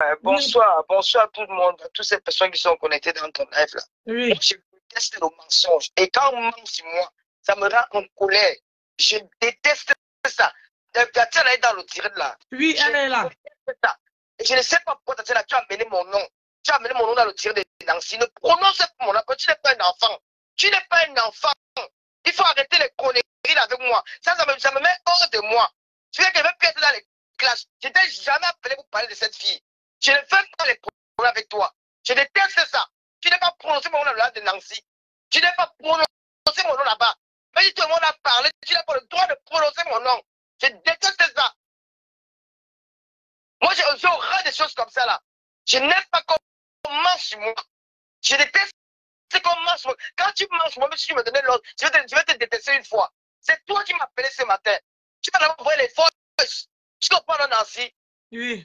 Oui, Bonsoir, bonsoir à tout le monde, à toutes ces personnes qui sont connectées dans ton live là. Moi, oui, je déteste le mensonge. Et quand on ment sur moi, ça me rend en colère. Je déteste ça. Tatiana est dans le direct là. oui, Je elle est là. déteste ça. Et je ne sais pas pourquoi Tatiana, tu as amené mon nom. Tu as amené mon nom dans le direct de Nancy. Ne prononce pas mon nom. Tu n'es pas un enfant. Tu n'es pas un enfant. Il faut arrêter les conneries avec moi. Ça me met hors de moi. Tu sais que je vais plus être dans les classes. Je t'ai jamais appelé pour parler de cette fille. Je ne fais pas les problèmes avec toi. Je déteste ça. Tu n'as pas prononcé mon nom là de Nancy. Tu n'as pas prononcé mon nom là-bas. Mais si tout le monde a parlé, tu n'as pas le droit de prononcer mon nom. Je déteste ça. Moi, j'ai horreur des choses comme ça là. Je n'aime pas qu'on mange sur moi. Je déteste qu'on mange sur moi. Quand tu manges sur moi, même si tu me donnais l'autre, je vais te détester une fois. C'est toi qui m'as appelé ce matin. Tu vas d'abord voir les fausses. Tu comprends, Nancy? Oui,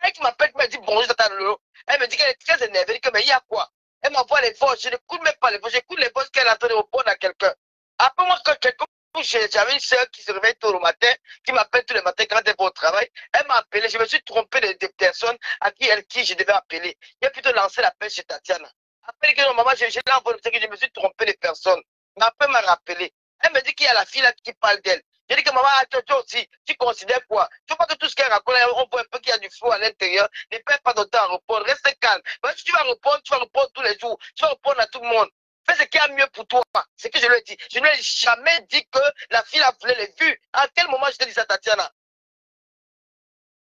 Elle qui m'appelle, qui me dit bonjour, Tata Lolo. Elle me dit qu'elle est très énervée. Elle dit que, mais il y a quoi? Elle m'envoie les voix. Je n'écoute même pas les voix. J'écoute les voix qu'elle est en train de répondre à quelqu'un. Après, moi, quand quelqu'un, j'avais une soeur qui se réveille tôt le matin, qui m'appelle tous les matins quand elle va au travail. Elle m'a appelé. Je me suis trompé de personnes à qui je devais appeler. J'ai plutôt lancé l'appel chez Tatiana. Après que non, maman, je l'ai envoyé, que je me suis trompé de personnes. Mais après, elle m'a rappelé. Elle me dit qu'il y a la fille là qui parle d'elle. J'ai dit que maman, toi aussi, tu considères quoi? Tu vois pas que tout ce qu'elle raconte, on voit un peu qu'il y a du flou à l'intérieur. Ne perds pas de temps à répondre. Reste calme. Parce que tu vas répondre tous les jours. Tu vas répondre à tout le monde. Fais ce qu'il y a mieux pour toi. C'est ce que je lui ai dit. Je ne lui ai jamais dit que la fille a voulu les vues. À quel moment je t'ai dit ça, Tatiana?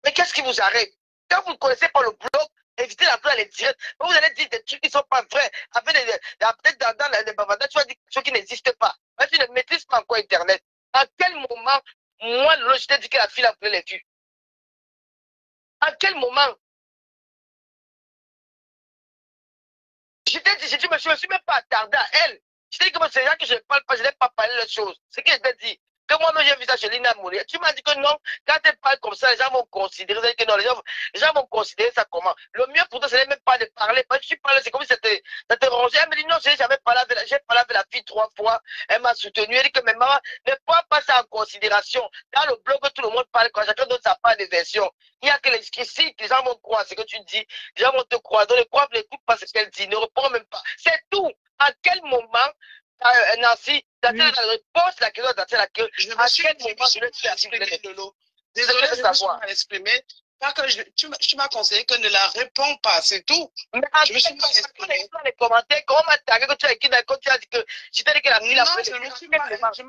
Mais qu'est-ce qui vous arrive? Quand vous ne connaissez pas le blog, évitez d'entrer dans les directs. Vous allez dire des trucs qui ne sont pas vrais. Peut-être dans les bavardages, tu vas dire des choses qui n'existent pas. Mais tu ne maîtrises pas encore Internet. À quel moment, moi, je t'ai dit que la fille a voulu les vues? À quel moment? Je t'ai dit, je me suis même pas attardé à elle. Je t'ai dit que c'est là que je ne parle pas, je n'ai pas parlé de choses. C'est ce que je t'ai dit. Que moi-même, j'ai vu ça chez Lina mourir. Tu m'as dit que non, quand elle parle comme ça, les gens vont considérer que non, les gens vont considérer ça comment. Le mieux pour toi, ce n'est même pas de parler. Parce que tu parles, c'est comme si ça te rongeait. Elle me dit non, j'ai parlé avec la fille 3 fois. Elle m'a soutenu. Elle dit que mais maman, ne prends pas ça en considération. Dans le blog, tout le monde parle quand chacun donne sa part de version. Il n'y a que ici, les gens vont croire ce que tu dis. Les gens vont te croire. Donc, n'écoute pas ce qu'elle dit. Ne réponds même pas. C'est tout. À quel moment, Nancy, oui. pose la question à la queue. À quel moment je je me vais te suis faire exprimé, Lolo. ce que Désolé, je veux je me suis savoir. mal exprimé. Pas que tu m'as conseillé que ne la réponds pas, c'est tout. Mais en Je me suis mal exprimé. dans les commentaires, comment m'a tagué que tu as écrit quand tu as dit que je t'ai dit que la fille a Non, fait je me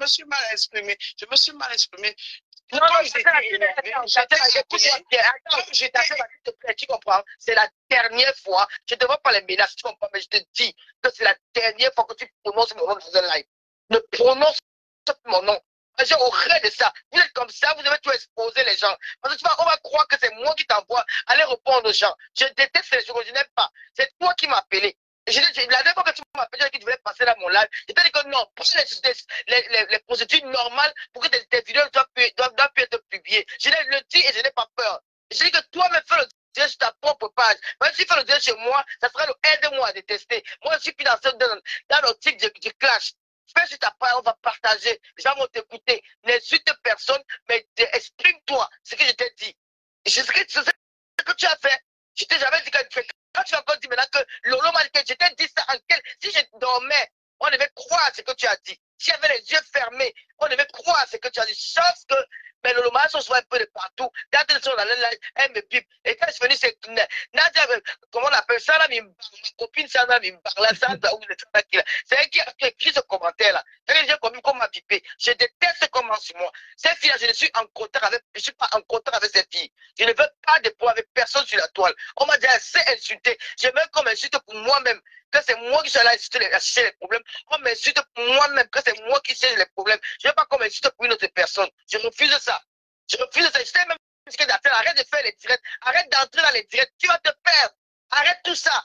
suis mal exprimé. Je me suis mal exprimé. non, Comme non, j'étais énervé, j'étais appelé. Comme j'étais. tu comprends? C'est la dernière fois. Je ne te vois pas les menaces, tu comprends? Mais je te dis que c'est la dernière fois que tu prononces mon nom dans un live. Ne prononce pas mon nom. J'ai horreur de ça. Vous êtes comme ça, vous devez tout exposer les gens. Parce que on va croire que c'est moi qui t'envoie aller répondre aux gens. Je déteste les choses, je n'aime pas. C'est toi qui m'as appelé. La dernière fois que tu m'as appelé, que tu voulais passer dans mon live, je t'ai dit que non, prends les procédures normales pour que tes vidéos doivent plus être publiées. Je le dis et je n'ai pas peur. Je dis que toi-même fais le dire sur ta propre page. Même si tu fais le dire chez moi, ça sera le aide-moi à détester. Moi, je suis plus dans l'optique du clash. Fais sur ta page, on va partager. Les gens vont t'écouter. N'insulte personne, mais exprime-toi. Ce que je t'ai dit. C'est ce que tu as fait. Je t'ai jamais dit que tu fais. Quand tu as encore dit maintenant que Lolo m'a dit que je t'ai dit ça en quel. Si je dormais, on devait croire à ce que tu as dit. Si avait les yeux fermés, on devait croire à ce que tu as dit. Sauf que mais le mal se soit un peu de partout. Quand elles sont dans le live, elle me pipe. Et quand je suis venu, c'est Nadia, comment on appelle ça là, ma copine, ça là, c'est elle qui a écrit ce commentaire-là. J'ai comme qu'on m'a pipé. Je déteste comment sur moi. Cette fille-là, je ne suis en contact avec, je suis pas en contact avec cette fille. Je ne veux pas de poids avec personne sur la toile. On m'a dit assez insulté. Je veux comme insulte pour moi-même. Que c'est moi qui suis allé chercher les problèmes. On m'insulte pour moi-même, que c'est moi qui cherche les problèmes. Je ne veux pas qu'on m'insulte pour une autre personne. Je refuse ça. Je refuse ça. Je t'ai même dit que arrête de faire les directs. Arrête d'entrer dans les directs. Tu vas te perdre. Arrête tout ça.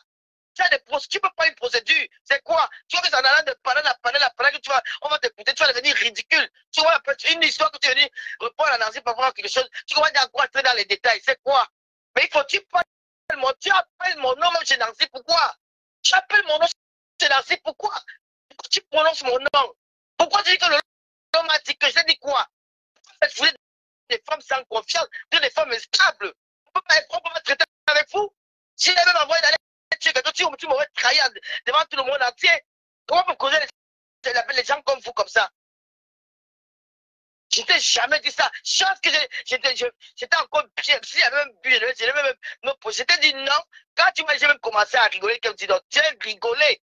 Tu peux pas une procédure. C'est quoi? Tu vois que c'est en allant de parler, que on va t'écouter, tu vas devenir ridicule. Tu vois, une histoire que tu es venu répondre à Nancy pour voir quelque chose. Tu vas encore entrer dans les détails. C'est quoi? Mais il faut, tu appelles mon nom même chez Nancy. Pourquoi? Tu appelles mon nom chez Nancy. Pourquoi? Pourquoi tu prononces mon nom? Pourquoi tu dis que le nom m'a dit que je dit quoi? Vous êtes des femmes sans confiance, des femmes instables. On peut pas traiter avec vous. Si elle même envoyé d'aller tuer quelqu'un, tu m'aurais trahi devant tout le monde entier. Comment me causer les gens comme vous, comme ça? Je t'ai jamais dit ça. Chance que j'étais encore pire. Si j'avais même bu, j'avais même me poser. J'étais dit non. Quand tu m'as, j'ai même commencé à rigoler, comme tu dis, j'ai rigolé.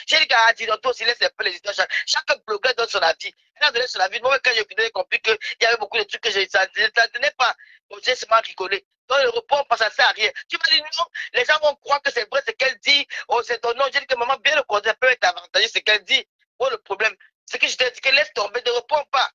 J'ai dit qu'à dire, toi aussi, laisse un peu les histoires. Chaque blogueur donne son avis. Elle a donné son avis. Moi, quand j'ai compris qu'il y avait beaucoup de trucs que ça ne tenait pas. Donc, j'ai seulement rigolé. Donc, le repos, on passe à ça à rien. Tu m'as dit non. Les gens vont croire que c'est vrai ce qu'elle dit. Oh, c'est ton nom. J'ai dit que maman, bien le contraire, peut être avantageux ce qu'elle dit. Oh, le problème. C'est que je t'ai dit que laisse tomber, ne réponds pas.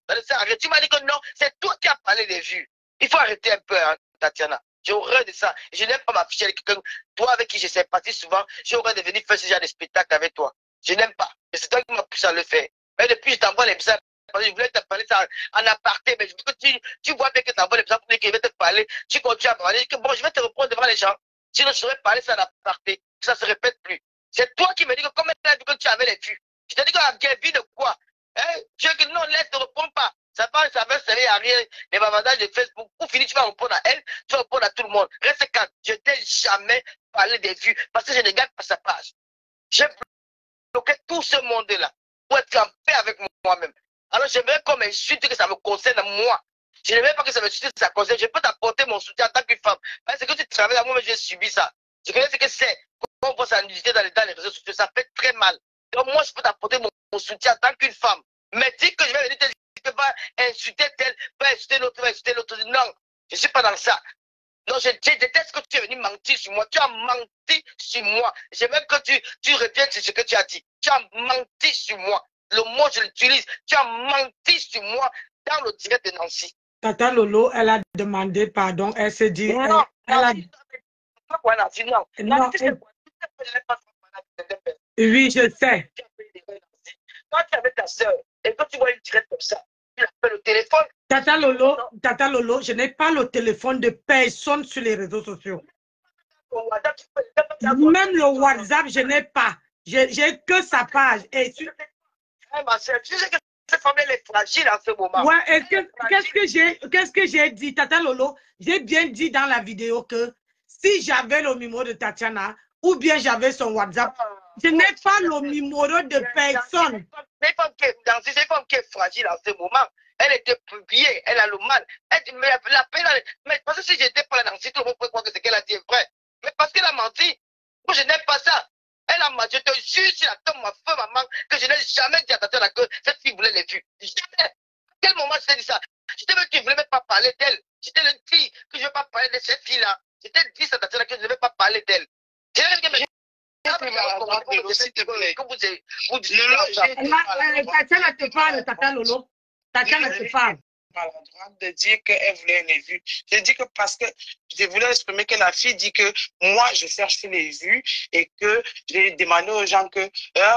Tu m'as dit que non, c'est toi qui as parlé des vues. Il faut arrêter un peu, hein, Tatiana. J'ai horreur de ça. Je n'aime pas m'afficher avec quelqu'un. Toi, avec qui je sympathise souvent, j'ai horreur de venir faire ce genre de spectacle avec toi. Je n'aime pas. Et c'est toi qui m'as poussé à le faire. Mais depuis, je t'envoie les messages. Je voulais te parler ça en aparté, mais je veux que tu vois bien que tu envoies les messages pour dire qu'il va te parler. Tu continues à parler. Que bon, je vais te reprendre devant les gens. Sinon, je serais parlé ça en aparté. Que ça ne se répète plus. C'est toi qui me dis que comme elle a dit que tu avais les vues. Je t'ai dit que vie de quoi? Hein? Dieu que non, laisse, ne réponds pas. Ça va servir à rien. Les bavardages de Facebook. Pour finir, tu vas répondre à elle, tu vas répondre à tout le monde. Reste calme. Je t'ai jamais parlé des vues parce que je ne gagne pas sa page. J'ai bloqué tout ce monde-là pour être en paix avec moi-même. Alors j'aimerais qu'on m'insulte que ça me concerne moi. Je n'aimerais pas que ça me suite, ça concerne. Je peux t'apporter mon soutien en tant que femme. Parce que tu travailles à moi, mais j'ai subi ça. Je connais ce que c'est. Quand on voit ça nudité dans les réseaux sociaux, ça fait très mal. Donc moi, je peux t'apporter mon soutien en tant qu'une femme. Mais dis que je vais venir te dire que va insulter tel, va insulter l'autre, va insulter l'autre. Non, je ne suis pas dans ça. Non, je déteste que tu es venu mentir sur moi. Tu as menti sur moi. J'aimerais que tu reviennes sur ce que tu as dit. Tu as menti sur moi. Le mot, je l'utilise. Tu as menti sur moi dans le direct de Nancy. Tata Lolo, elle a demandé pardon. Elle s'est dit. Non, elle a... Nancy, non. Non, oui, je sais. Quand tu es avec ta soeur et que tu vois une direct comme ça, tu appelles le téléphone. Tata Lolo, je n'ai pas le téléphone de personne sur les réseaux sociaux. Même le WhatsApp, je n'ai pas. J'ai que sa page. Et sur... Ma soeur, tu sais que cette femme, elle est fragile en ce moment. Ouais, et qu'est-ce que j'ai dit, Tata Lolo? J'ai bien dit dans la vidéo que si j'avais le numéro de Tatiana ou bien j'avais son WhatsApp, je n'ai pas le numéro de personne. C'est une femme qui est fragile en ce moment. Elle était publiée, elle a le mal. Mais parce que si j'étais pas là dans le site, tout le monde pourrait croire que ce qu'elle a dit est vrai. Mais parce qu'elle a menti. Moi, je n'aime pas ça. Elle a menti. Je te jure sur la tombe, ma feu, maman, que je n'ai jamais dit à Tatiana que cette fille voulait les vues. Jamais. À quel moment je t'ai dit ça? Je t'ai dit que je ne voulais même pas parler d'elle. Je t'ai dit que je ne veux pas parler de cette fille-là. Je t'ai dit à Tatiana que je ne vais pas parler d'elle. Tatiana te parle, Tata Lolo. Tatiana te parle. Maladroite de dire qu'elle voulait les vues. Je dis que parce que je voulais exprimer que la fille dit que moi je cherche les vues et que j'ai demandé aux gens que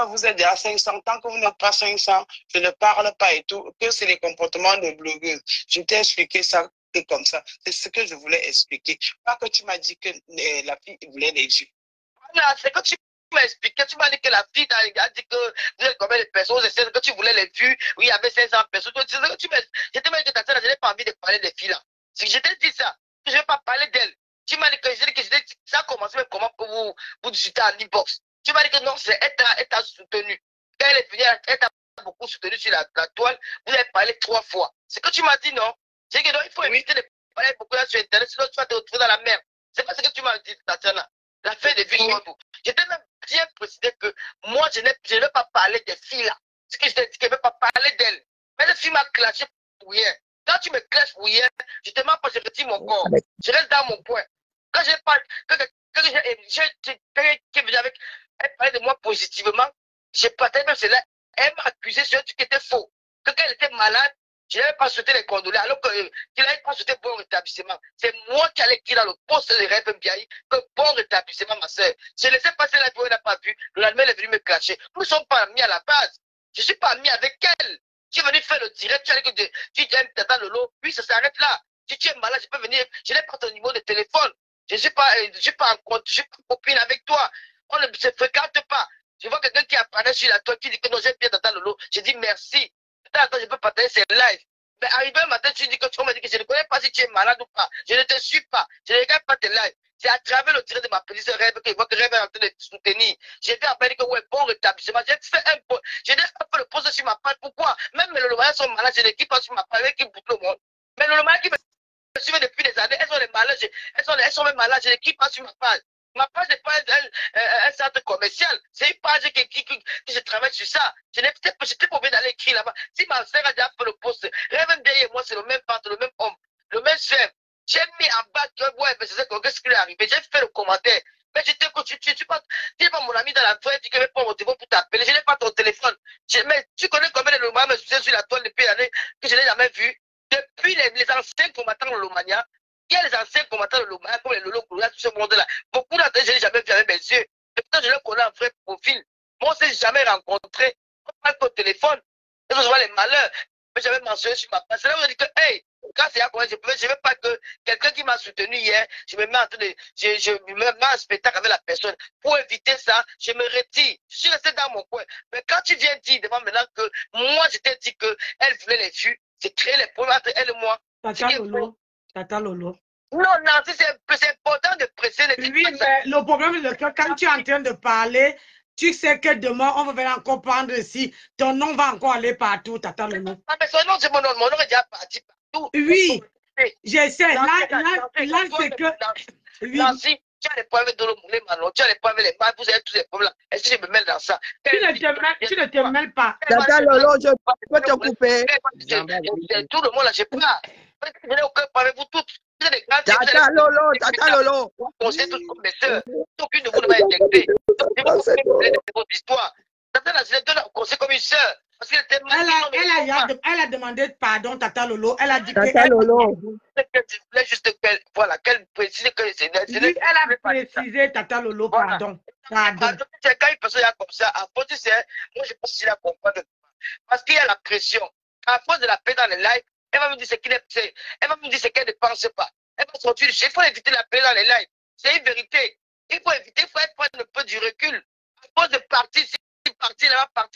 vous êtes à 500, tant que vous n'êtes pas 500, je ne parle pas et tout, que c'est les comportements de blogueuses. Je t'ai expliqué ça comme ça. C'est ce que je voulais expliquer. Pas que tu m'as dit que la fille voulait les vues. Voilà, c'est que tu m'as expliqué, tu m'as dit que la fille a dit que vous êtes combien de personnes, c'est que tu voulais les vues, oui, il y avait 500 personnes. Je t'ai dit que Tatiana, je n'ai pas envie de parler des filles là. C'est que je t'ai dit ça, que je ne vais pas parler d'elle. Tu m'as dit que ça a commencé même comment pour vous discuter en inbox. Tu m'as dit que non, elle t'a soutenu. Quand elle est venue, elle t'a beaucoup soutenu sur la toile, vous avez parlé 3 fois. C'est que tu m'as dit non. C'est que non, il faut éviter de parler beaucoup sur Internet, sinon tu vas te retrouver dans la merde. C'est pas ce que tu m'as dit, Tatiana. La fin des filles, j'étais même bien précisé que moi, je ne vais pas parler des filles là. Ce que je t'ai dit, je ne vais pas parler d'elles. Mais la fille m'a clashé pour rien. Quand tu me clashes pour rien, je te mens pas, je retire mon corps. Je reste dans mon point. Quand j'ai pas, quelqu'un qui est venu avec, elle parlait de moi positivement, j'ai partagé même cela. Elle m'a accusé sur un truc qui était faux. Que quand elle était malade, je n'avais pas souhaité les condoler, alors qu'il n'avait pas souhaité bon rétablissement. C'est moi qui allais dire dans le poste de rêve Mbiaï que bon rétablissement, ma soeur. Je laissais passer la vie, elle n'a pas vu. Le lendemain, elle est venue me clasher. Nous ne sommes pas amis à la base. Je ne suis pas ami avec elle. Tu es venu faire le direct, tu as dit que tu aimes Tata Lolo, puis ça s'arrête là. Si tu es malade, je peux venir. Je n'ai pas ton numéro de téléphone. Je ne suis pas en compte, je suis pas copine avec toi. On ne se fréquente pas. Je vois quelqu'un qui apparaît sur la toile qui dit que non, j'aime bien Tata Lolo. Je dis merci. Attends, je peux partager ces lives. Mais arrivé un matin, tu dis que tu m'as dit que je ne connais pas si tu es malade ou pas. Je ne te suis pas. Je ne regarde pas tes lives. C'est à travers le tiré de ma petite rêve que je vois que rêve est en train de soutenir. J'ai dit à Béni que ouais, bon rétablissement. J'ai fait un peu. J'ai déjà fait le poste sur ma page. Pourquoi? Même les Lolomayens sont malades. Je n'équipe pas sur ma page. Qui boucle le monde. Mais les Lolomayens qui me suivent depuis des années, elles sont les malades. Elles sont même malades. Je n'équipe pas sur ma page. Ma page n'est pas un centre commercial. C'est une page que je travaille sur ça. J'étais pas obligé d'aller écrire là-bas. Si ma sœur a déjà fait le poste, rêve derrière moi, c'est le même ventre, le même homme, le même chef. J'ai mis en bas que, ouais, mais c'est qu'est-ce qui est arrivé. J'ai fait le commentaire. Mais tu n'es pas mon ami dans la vraie, tu ne connais pas mon téléphone pour t'appeler. Je n'ai pas ton téléphone. Mais tu connais combien de Lomania me suivent sur la toile depuis l'année que je n'ai jamais vu. Depuis les anciens combattants de Lomania, il y a les anciens combattants de Lomania, comme les Lolo, tout ce monde-là. Beaucoup d'entre eux, je n'ai jamais vu avec mes yeux. Et pourtant, je les connais en vrai profil. Moi, on ne s'est jamais rencontré. On parle qu'au téléphone. Et je vois les malheurs. Mais j'avais mentionné sur ma page. C'est là où je dis que, hey, quand c'est là, je ne veux pas que quelqu'un qui m'a soutenu hier, je me mets en train de, je me mets en spectacle avec la personne. Pour éviter ça, je me retire. Je suis resté dans mon coin. Mais quand tu viens dire devant maintenant que moi, je t'ai dit qu'elle voulait les vues, c'est créer les problèmes entre elle et moi. Tata Lolo. Non, Nancy, c'est important de presser les. Oui, mais le problème, c'est que quand tu es en train de parler, tu sais que demain, on va venir encore prendre ici. Ton nom va encore aller partout, Tata Lolo. Ah, mais son nom, c'est mon nom. Mon nom est déjà parti partout. Oui, j'essaie. Là, c'est que. Oui. Nancy, tu as les problèmes de les Manon, tu as les problèmes les balles, vous avez tous les problèmes. Est-ce que je me mêle dans ça? Tu ne te mêles pas. Tata Lolo, je peux te couper. Tout le monde là, je pars. Je n'ai aucun problème, vous toutes. Tata Lolo. On sait tous comme mes soeurs. Aucune de vous ne m'a injecté. Votre histoire. Tata là, je l'ai donné un conseil comme une soeur. Parce qu'elle était elle a demandé pardon, Tata Lolo. Elle a dit Tata que. Lolo. Je voulais juste qu'elle précise que c'est. Oui, elle a précisé, Tata Lolo, pardon. Pardon. Quand une personne est comme ça, à force, moi je pense qu'il a compris. Parce qu'il y a la pression. À force de la paix dans les lives, elle va me dire ce qu'elle ne pense pas. Elle va sortir. Il faut éviter la paix dans les lives. C'est une vérité. Il faut éviter, il faut prendre un peu du recul. À force de partir ici, partir là-bas.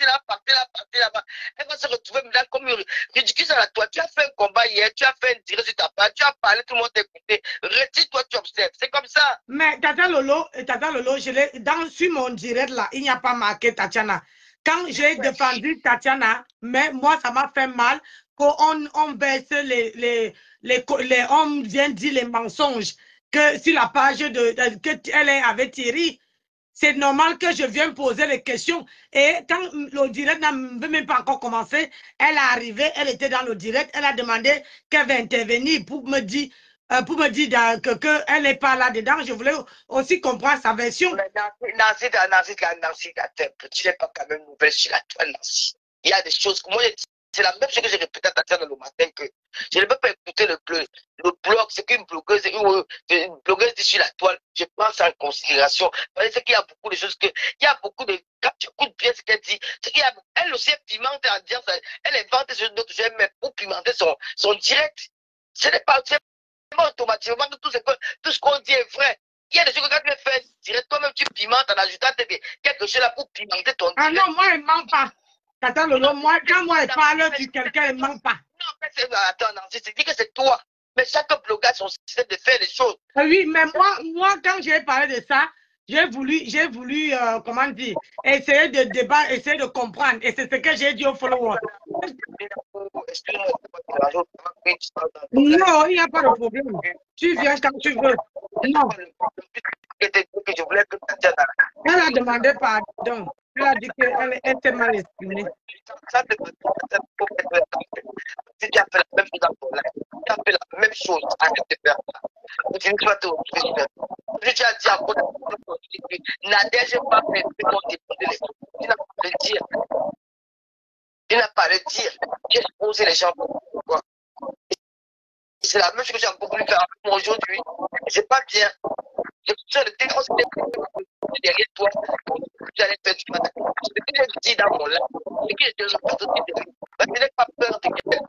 Elle va se retrouver maintenant comme ridicule à toi. Tu as fait un combat hier, tu as fait un tiré sur ta part, tu as parlé, tout le monde t'a écouté. Retire-toi, tu observes. C'est comme ça. Mais Tata Lolo, sur mon direct là, il n'y a pas marqué Tatiana. Quand j'ai défendu Tatiana, mais moi, ça m'a fait mal qu'on baisse on vient dire les mensonges que sur la page qu'elle est avec Thierry. C'est normal que je vienne poser les questions. Et quand le direct n'a même pas encore commencé, elle est arrivée, elle était dans le direct, elle a demandé qu'elle va intervenir pour me dire qu'elle n'est pas là-dedans. Je voulais aussi comprendre sa version. Nancy, tu n'es pas quand même nouvelle sur la toile, Nancy. Il y a des choses que moi, c'est la même chose que j'ai répété à Tatiana le matin, que je ne peux pas écouter le blog, c'est qu'une blogueuse dit sur la toile, je prends ça en considération. Parce qu'il y a beaucoup de choses quand tu écoutes bien ce qu'elle dit, c'est qu'elle aussi est pimente en disant ça, elle invente des choses d'autres, mais pour pimenter son direct. Ce n'est pas automatiquement que tout ce qu'on dit est vrai. Il y a des choses que quand tu fais direct, toi-même tu pimentes en ajoutant quelque chose là pour pimenter ton direct. Ah non, moi, elle ne ment pas. Tata Lolo, quand moi, elle parle sur quelqu'un, elle ne ment pas. Non, mais attends, non, c'est dit que c'est toi. Mais chaque blogueur a son système de faire les choses. Oui, mais moi quand j'ai parlé de ça, j'ai voulu comment dire, essayer de débattre, essayer de comprendre. Et c'est ce que j'ai dit aux followers. Non, il n'y a pas de problème. Tu viens quand tu veux. Non. Elle a demandé pardon. Elle a dit qu'elle était mal exprimée. Si tu as fait la même chose dans ton live, tu as fait la même chose, arrête de faire ça. Continue, tu vas te retrouver. Tu as dit encore, Nadège n'a pas fait mon déposer les choses. Tu n'as pas le dire. Tu n'as pas le dire. Tu as exposé les gens. Pourquoi? C'est la même chose que j'ai encore voulu faire avec moi aujourd'hui. C'est pas bien. Je suis sur le téléphone derrière toi. Tu allais faire du matin. Ce que j'ai dit dans mon live, c'est que je ne n'ai pas peur de quelqu'un.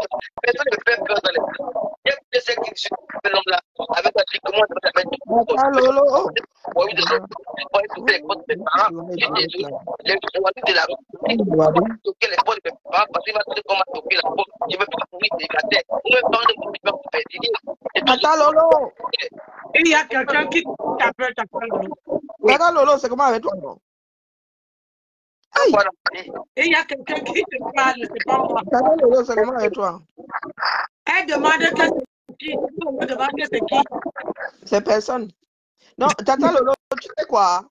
Personne ne me fait peur dans les gens. Il y a des gens qui sont l'homme là, avec un truc que moi, je vais mettre. pour toquer les portes de mes parents. Je suis désolé. Les voisins de la rue, toquer les portes de mes parents parce qu'il m'a dit comment toquer la porte. Je ne veux pas mourir célibataire. Vous me parlez de mon père pour faire des Tata Lolo. Il y a quelqu'un qui t'appelle Tata Lolo. Tata Lolo, c'est comment avec toi, non? Aïe. Et il y a quelqu'un qui te parle, c'est pas moi. Tata Lolo, c'est comment avec toi? Elle demande que c'est qui. On me demande que c'est qui. C'est personne. Non, Tata Lolo, tu sais quoi?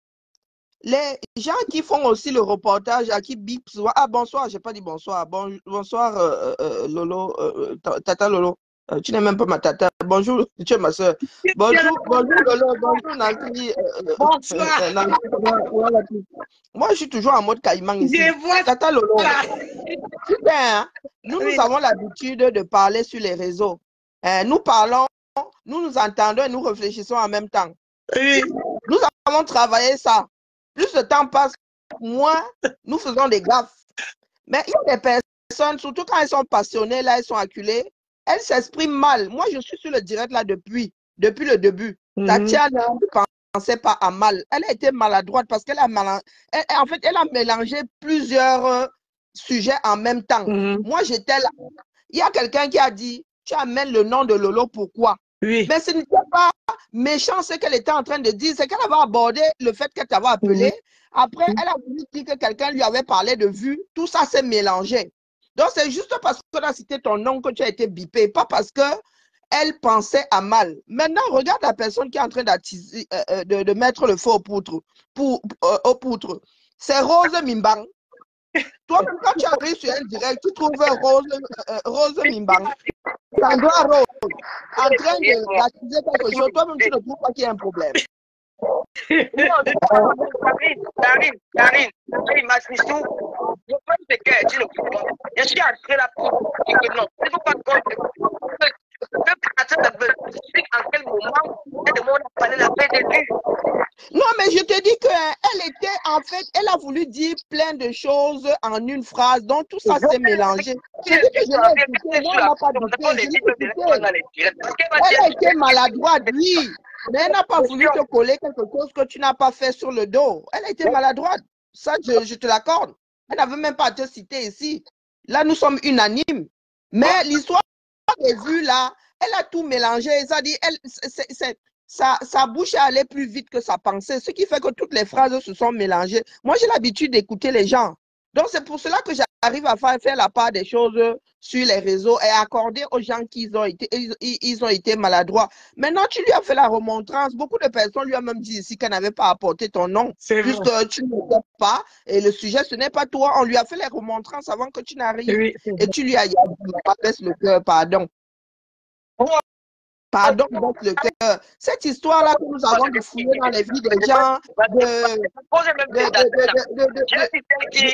Les gens qui font aussi le reportage, à qui bip souvent. Ah, bonsoir, j'ai pas dit bonsoir. Bonsoir, Lolo, Tata Lolo. Tu n'es même pas ma tata. Bonjour, tu es ma soeur. Bonjour, Lolo. Bonjour, Nancy. Bonsoir. Nancy. Moi, je suis toujours en mode caïman ici. Je vois Tata Lolo. ça. Super, hein? Nous avons l'habitude de parler sur les réseaux. Nous parlons, nous nous entendons et nous réfléchissons en même temps. Oui. Nous avons travaillé ça. Plus le temps passe, moins nous faisons des gaffes. Mais il y a des personnes, surtout quand elles sont passionnées, là, elles sont acculées, elles s'expriment mal. Moi, je suis sur le direct là depuis le début. Tatiana ne pensait pas à mal. Elle a été maladroite parce qu'elle a en fait, elle a mélangé plusieurs sujets en même temps. Moi, j'étais là. Il y a quelqu'un qui a dit, tu amènes le nom de Lolo, pourquoi? Oui. Mais ce n'était pas méchant ce qu'elle était en train de dire, c'est qu'elle avait abordé le fait qu'elle t'avait appelé. Après, elle a voulu dire que quelqu'un lui avait parlé de vue. Tout ça s'est mélangé. Donc, c'est juste parce qu'on a cité ton nom que tu as été bipé, pas parce qu'elle pensait à mal. Maintenant, regarde la personne qui est en train de mettre le feu aux poutres. C'est Rose Mimbang. Toi-même, quand tu arrives sur un direct, tu trouves Rose Mimbang. Sandra Rose, en train d'attiser quelque chose, toi-même, tu ne trouves pas qu'il y a un problème. Karine, Massissou, je pense que tu ne comprends pas. Je suis entré là pour dire que non, il ne faut pas que en quel moment elle demande à parler la paix de Dieu. Non, mais je te dis qu'elle était, en fait, elle a voulu dire plein de choses en une phrase, donc tout ça s'est mélangé. Je dis que je l'ai écouté, moi, elle n'a pas douté, elle a été maladroite, oui, mais elle n'a pas voulu te coller quelque chose que tu n'as pas fait sur le dos. Elle a été maladroite, ça, je te l'accorde. Elle n'avait même pas à te citer ici. Là, nous sommes unanimes. Mais l'histoire des vues, là, elle a tout mélangé. Ça dit, sa bouche est allée plus vite que sa pensée, ce qui fait que toutes les phrases se sont mélangées. Moi, j'ai l'habitude d'écouter les gens. Donc, c'est pour cela que j'arrive à faire la part des choses sur les réseaux et accorder aux gens qu'ils ont été maladroits. Maintenant, tu lui as fait la remontrance. Beaucoup de personnes lui ont même dit ici qu'elle n'avait pas apporté ton nom. Puisque tu ne sais pas et le sujet, ce n'est pas toi. On lui a fait les remontrances avant que tu n'arrives. Oui, et tu lui as dit, baisse le cœur, pardon. Pardon, donc le cœur. Cette histoire-là que nous avons de fouiller dans les vies des gens,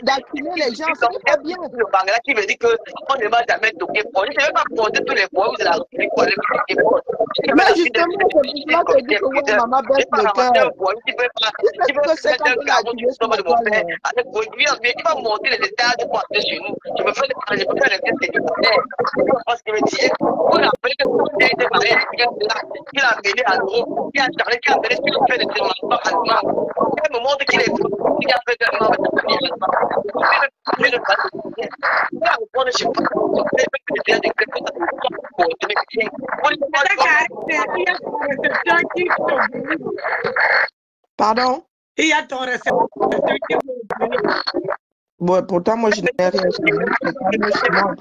d'acculer les gens, ce n'est pas bien. Le Bangla qui me dit qu'on ne va jamais toquer pour. Je ne vais pas porter tous les poids de la République pour aller toquer pour. Mais justement, c'est pour cela que je dis que ouais, maman baisse le cœur. Tu veux faire un carreau sur de mon père avec lui, mais il va monter les détails de porter chez nous. Je me fais rester célibataire. Parce qu'il me dit, on a appelé que tout était marié. Il a amené à l'euro, il a chargé, il a amené sur le fait de démarrement allemand. Il me montre qu'il est fou, il a fait un membre de la famille allemand. Il a répondu, je ne sais pas, il a des Pardon? Il y a ton récepteur qui bon, pourtant, moi, je n'ai rien chez moi.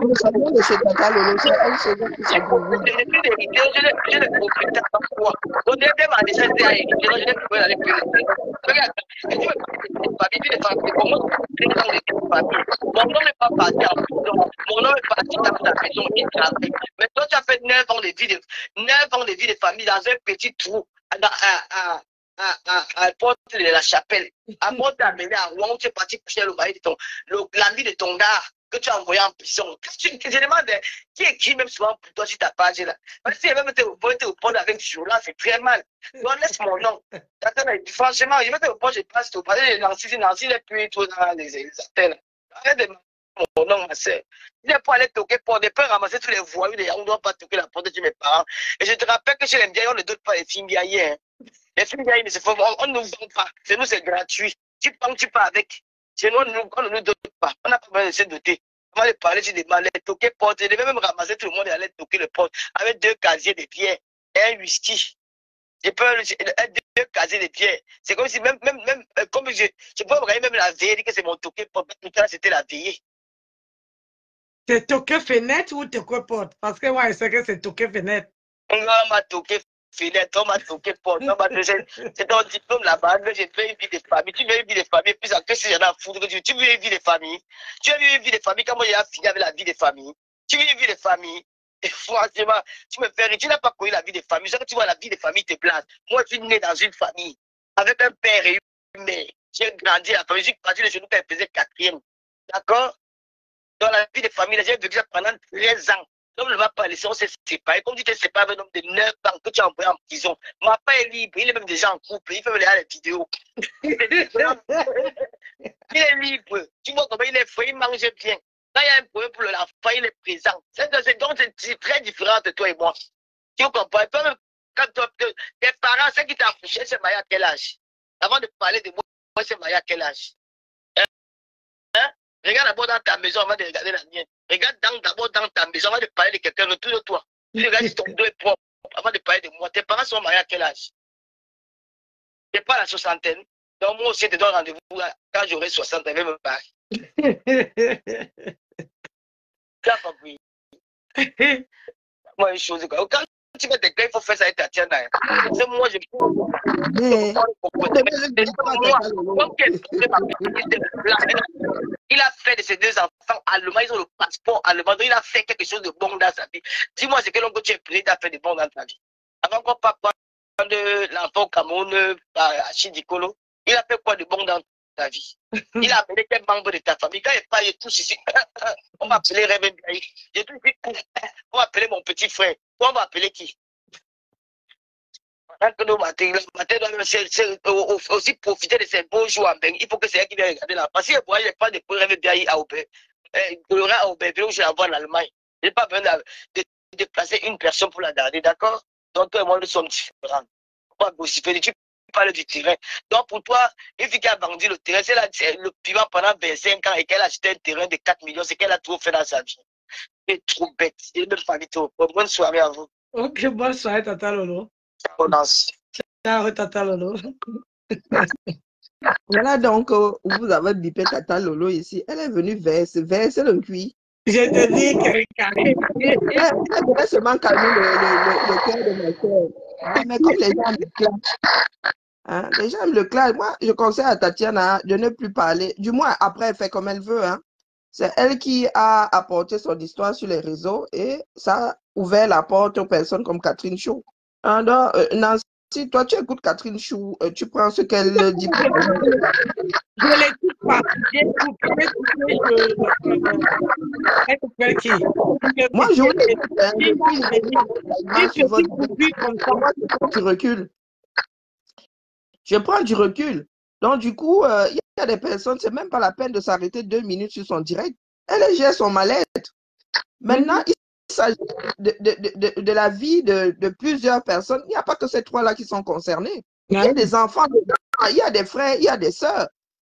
Nous savons de chez Tata Lolo, c'est elle chez elle qui s'est gouvernée. Je ne comprends pas pourquoi. Donc, il y a des manifestations à éviter, je ne peux pas aller plus loin. Regarde, mon nom n'est pas parti en prison, mon nom est parti dans la maison, il travaille. Mais toi, tu as fait 9 ans de vie de famille dans un petit trou, à porte de la chapelle. Avant d'amener à Rouen, tu es parti coucher le mari de l'ami de ton gars que tu as envoyé en prison. Je demande qui est qui même souvent pour toi sur ta page là. Parce que si même te répondre avec Joula, c'est très mal. Donc laisse mon nom. Franchement, je vais te répondre, je passe au palais de Nancy, les puis tout dans les antennes. Arrête de mon nom, ma soeur. Il n'est pas allé toquer pour ne pas ramasser tous les voyous, on ne doit pas toquer la porte de mes parents. Et je te rappelle que chez les vieilles, on ne donne pas les filles hier. Les filles, ne se font, on ne nous vend pas. Chez nous, c'est gratuit. Tu prends, tu pars avec. Chez nous, on ne nous donne pas. On n'a pas besoin de se doter. On va parler sur des malais, toquer porte. Je devais même ramasser tout le monde et aller toquer le porte avec 2 casiers de pierre et un whisky. Je peux 2 casiers de pierre. C'est comme si même comme je peux me regarder même la veille, que c'est mon toqué porte. Tout ça, c'était la veillée. C'est toqué fenêtre ou toqué porte? Parce que moi, je sais que c'est toqué fenêtre. On m'a toqué fenêtre, on m'a toqué porte. C'est ton diplôme là-bas. J'ai fait une vie de famille. Tu veux une vie de famille, puis en que si j'en ai à foutre, tu veux une vie de famille. Tu veux une vie de famille, comment j'ai fini avec la vie de famille. Tu veux une vie de famille. Et franchement, tu me fais rire. Tu n'as pas connu la vie de famille. C'est que tu vois la vie de famille te place. Moi, je suis né dans une famille avec un père et une mère. J'ai grandi à la famille. J'ai grandi de chez nous quand elle faisait 4e. D'accord? Dans la vie de famille, j'ai vécu ça pendant 13 ans. L'homme ne va pas laisser, on s'est séparé. Comme tu t'es séparé avec un homme de 9 ans que tu as envoyé en prison. Mon père est libre, il est même déjà en couple, il fait regarder les vidéos. Il est libre. Tu vois comment il est frais, il mange bien. Quand il y a un problème pour l'enfant, il est présent. Donc c'est très différent de toi et moi. Tu comprends? Quand tes parents, ceux qui t'ont accouché, c'est marié à quel âge? Avant de parler de moi, c'est marié à quel âge? Hein? Regarde d'abord dans ta maison avant de regarder la mienne. Regarde d'abord dans ta maison avant de parler de quelqu'un autour de toi. Tu regardes si ton dos est propre avant de parler de moi. Tes parents sont mariés à quel âge? Tu n'es pas à la 60aine. Donc moi aussi, je te donne rendez-vous quand j'aurai 60, je vais me marier. Tu as compris? Moi, une chose, quand tu vas déclarer, il faut faire ça avec Tatiana. C'est moi, je il a fait de ses 2 enfants allemands, ils ont le passeport allemand, donc il a fait quelque chose de bon dans sa vie. Dis-moi, c'est quel homme que tu es prêt à faire de bon dans ta vie? Avant qu'on parle de l'enfant au Cameroun, à Chidikolo, il a fait quoi de bon dans ta vie? Il a appelé quel membre de ta famille? Quand il parle, tous ici, on va appeler Réveil. J'ai tout dit, on va appeler mon petit frère. On va appeler qui? Aussi profiter de ces beaux jours en Bengue. Il faut que c'est elle qui vienne regarder là. Parce que il n'y a pas de Réveil à Aubert. Il y aura Aubert, où je la vois en Allemagne. Je n'ai pas besoin de déplacer une personne pour la garder, d'accord? Donc toi et moi, nous sommes différents. Pas possible. Tu parles du terrain. Donc pour toi, une fille qui a vendu le terrain, c'est le piment pendant 25 ans et qu'elle a acheté un terrain de 4 millions, c'est qu'elle a trop fait dans sa vie. C'est trop bête. Il ne pas du tout. Bonne soirée à vous. Ok, bonne soirée, Tata Lolo. Bonance. Ciao, Tata Lolo. Voilà donc, vous avez bipé Tata Lolo ici. Elle est venue verser le cuit. Je te dis qu'elle est carrée. Elle voulait seulement calmer le cœur de mon cœur. Mais comme les gens me clashent, hein, les gens me clashent. Moi, je conseille à Tatiana de ne plus parler. Du moins, après, elle fait comme elle veut. Hein. C'est elle qui a apporté son histoire sur les réseaux et ça a ouvert la porte aux personnes comme Catherine Chou. Alors, Nancy, toi, tu écoutes Catherine Chou, tu prends ce qu'elle dit. Je ne l'écoute pas. Moi, je vous recul. Je prends du recul. Donc, du coup, il y a des personnes, c'est même pas la peine de s'arrêter 2 minutes sur son direct. Elle gère son mal-être. Maintenant, il s'agit de la vie de plusieurs personnes. Il n'y a pas que ces 3-là qui sont concernés. Il y a des enfants, il y a des frères, il y a des sœurs.